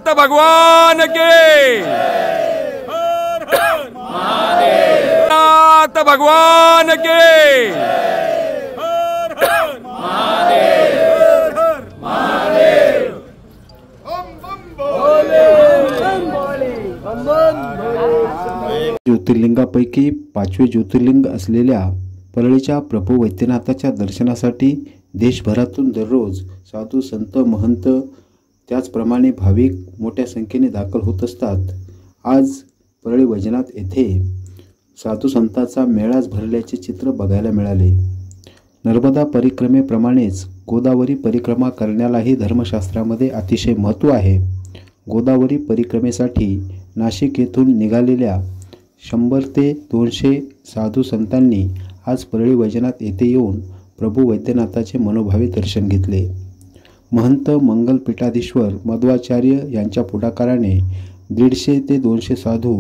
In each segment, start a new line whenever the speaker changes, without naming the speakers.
नाथ भगवान के, नाथ भगवान के।
ज्योतिर्लिंगापैकी 5वे ज्योतिर्लिंग असलेल्या परळीच्या प्रभू वैद्यनाथाच्या दर्शनासाठी देशभरातून दररोज साधू संत महंत त्याचप्रमाणे भाविक मोठ्या संख्येने दाखल होत असतात। आज परळी वैजनाथ येथे साधू संतांचा मेळाच भरल्याचे चित्र बघायला मिळाले। नर्मदा परिक्रमेप्रमाणेच गोदावरी परिक्रमा करण्यालाही धर्मशास्त्रामध्ये अतिशय महत्त्व आहे। गोदावरी परिक्रमेसाठी नाशिक येथून निघालेल्या 100 ते 200 साधू संतांनी आज परळी वैजनाथ येथे येऊन प्रभू वैद्यनाथाचे मनोभावे दर्शन घेतले। महंत मंगलपीठाधीश्वर मध्वाचार्य यांच्या पुढाकाराने 150 ते 200 साधू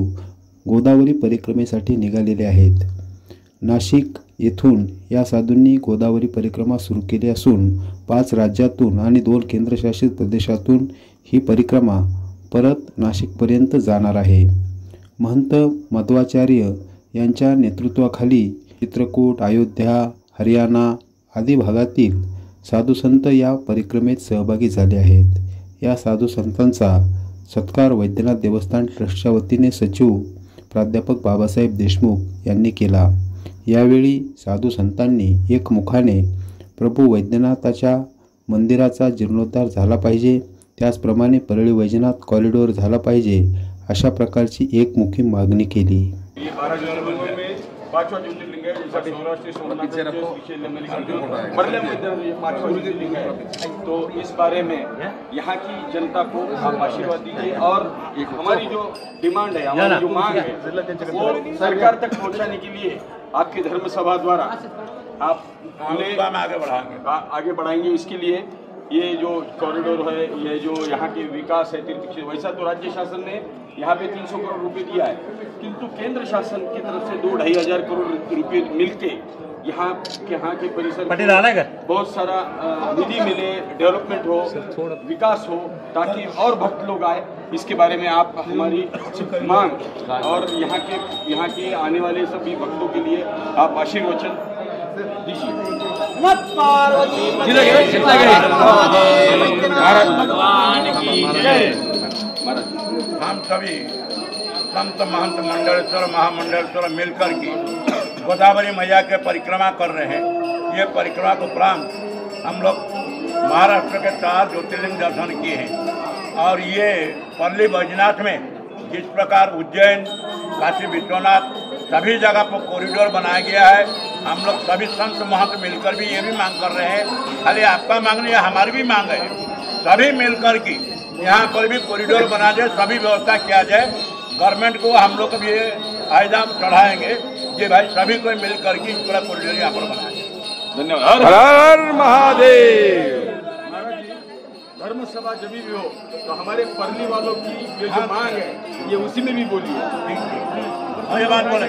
गोदावरी परिक्रमेसाठी निघालेले आहेत। नाशिक येथून या साधूंनी गोदावरी परिक्रमा सुरू केली असून 5 राज्यातून आणि 2 केंद्रशासित प्रदेशातून ही परिक्रमा परत नाशिकपर्यंत जाणार आहे। महंत मध्वाचार्य यांच्या नेतृत्वाखाली चित्रकूट, अयोध्या, हरियाणा आदी भागातील साधू संत या परिक्रमेत सहभागी झाले आहेत। या साधू संतांचा सत्कार वैद्यनाथ देवस्थान ट्रस्टच्या वतीने सचिव प्राध्यापक बाबासाहेब देशमुख यांनी केला। यावेळी साधू संतांनी एकमुखाने प्रभू वैद्यनाथाच्या मंदिराचा जीर्णोद्धार झाला पाहिजे, त्याचप्रमाणे परळी वैजनाथ कॉरिडॉर झाला पाहिजे अशा प्रकारची एकमुखी मागणी केली।
5वां ज्योतिर्लिंग है, जैसा सौराष्ट्र सोमनाथ परले में 5वां ज्योतिर्लिंग है। तो इस बारे में यहाँ की जनता को आप आशीर्वाद दीजिए और हमारी जो डिमांड है, हमारी जो मांग है वो सरकार तक पहुँचाने के लिए आपकी धर्म सभा द्वारा आप उन्हें आगे बढ़ाएंगे। इसके लिए ये जो कॉरिडोर है, ये जो यहाँ के विकास है तीर्थ क्षेत्र, वैसा तो राज्य शासन ने यहाँ पे 300 करोड़ रुपए दिया है, किंतु केंद्र शासन की तरफ से 2-2.5 हजार करोड़ रुपए मिलके यहाँ के परिसर बहुत सारा निधि मिले, डेवलपमेंट हो, विकास हो, ताकि और भक्त लोग आए। इसके बारे में आप हमारी मांग और यहाँ के आने वाले सभी भक्तों के लिए आप आशीर्वचन दीजिए।
हम सभी संत महंत मंडलेश्वर महामंडलेश्वर मिलकर के गोदावरी मैया के परिक्रमा कर रहे हैं। ये परिक्रमा के उपरांत हम लोग महाराष्ट्र के 4 ज्योतिर्लिंग दर्शन किए हैं और ये परली बैजनाथ में जिस प्रकार उज्जैन, काशी विश्वनाथ सभी जगह पर कॉरिडोर बनाया गया है। हम लोग सभी संत महंत मिलकर भी ये भी मांग कर रहे हैं, खाली आपका मांग नहीं है, हमारी भी मांग है। सभी मिलकर के यहाँ पर भी कॉरिडोर बना जाए, सभी व्यवस्था किया जाए। गवर्नमेंट को हम लोग भी आइदाम चढ़ाएंगे कि भाई सभी को मिलकर के पूरा कॉरिडोर यहाँ पर बनाए।
धन्यवाद।
हर हर महादेव।
धर्म सभा जब भी हो तो हमारे परली वालों की ये जो मांग है ये उसी में भी बोलिए।
ये बात बोले।